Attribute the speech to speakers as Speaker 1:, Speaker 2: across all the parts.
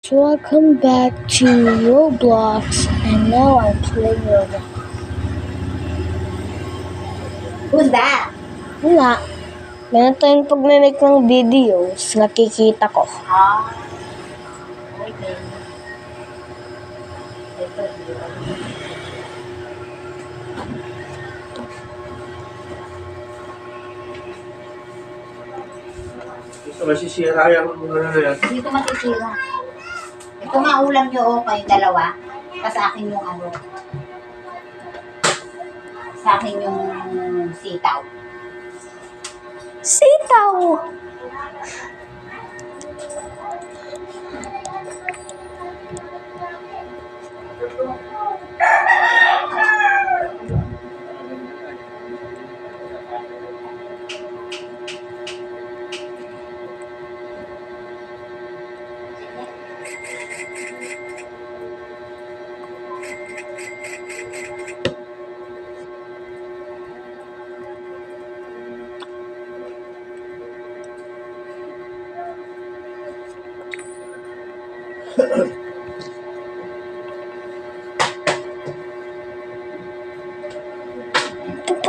Speaker 1: Welcome back to Roblox, and now I'm playing Roblox.
Speaker 2: Who's that?
Speaker 1: Wala. Ganito yung pag-make ng videos, nakikita ko.
Speaker 2: Okay.
Speaker 3: Gusto masisira yung ano na yan.
Speaker 2: Dito matitira. Ito nga ulam nyo o kayong dalawa. Sa akin yung ano. Sa akin yung sitaw.
Speaker 1: Sitaw!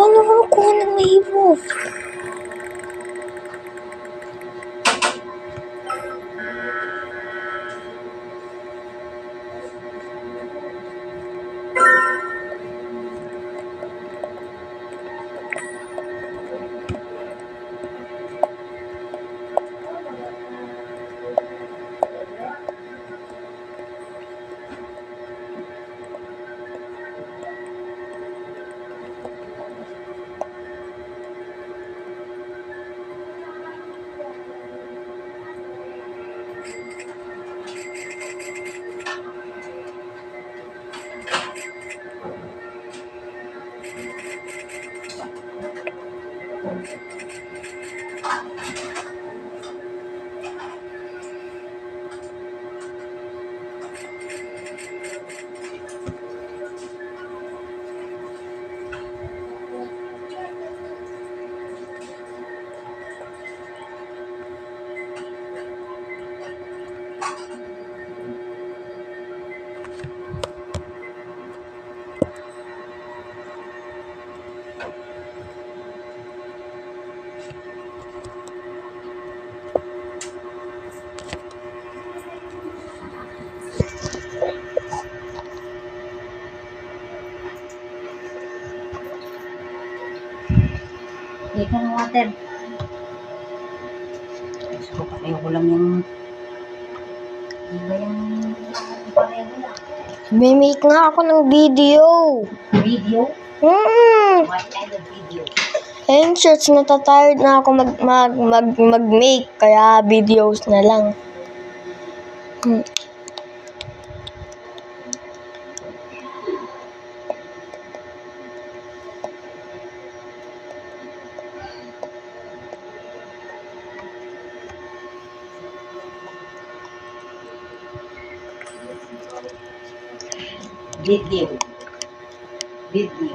Speaker 1: Paano ko nakuha ng mahibok?
Speaker 2: Dito ng water. Gusto ko kayo ko lang yung... Ano ba yung... Pareho lang.
Speaker 1: May-make nga ako ng video.
Speaker 2: Video? What kind of video?
Speaker 1: Ayun, shirts, natatired na ako mag-make, kaya videos na lang.
Speaker 2: Video. Video.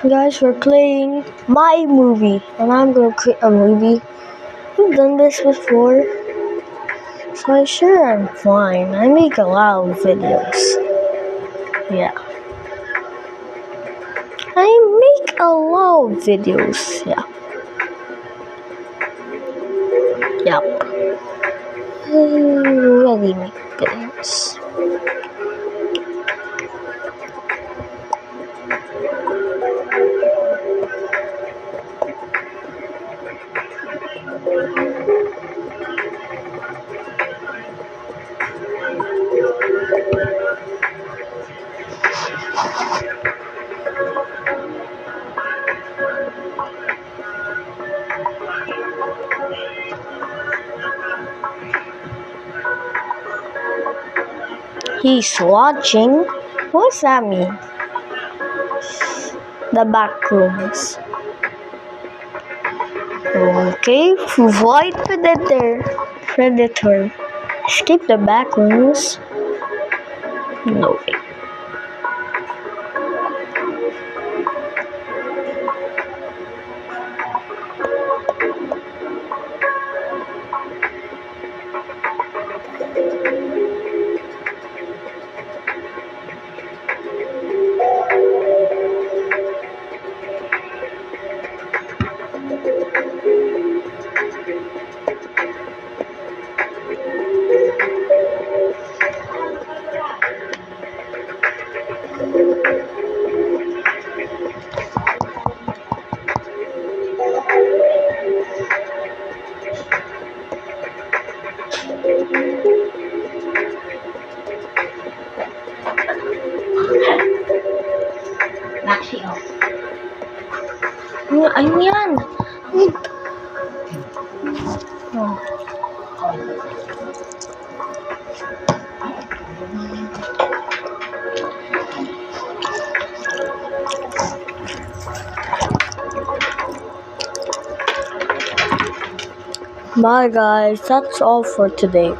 Speaker 1: Guys, we're playing my movie, and I'm gonna create a movie. I've done this before, so I'm sure I'm fine. I make a lot of videos. Yeah. I make a lot of videos. Yeah. Yep. Really make this. He's watching. What's that mean? The back rooms. Okay, avoid predator. Escape the back rooms. No way.
Speaker 2: Naksi, oh.
Speaker 1: Ano yan? Oh. Bye guys, that's all for today.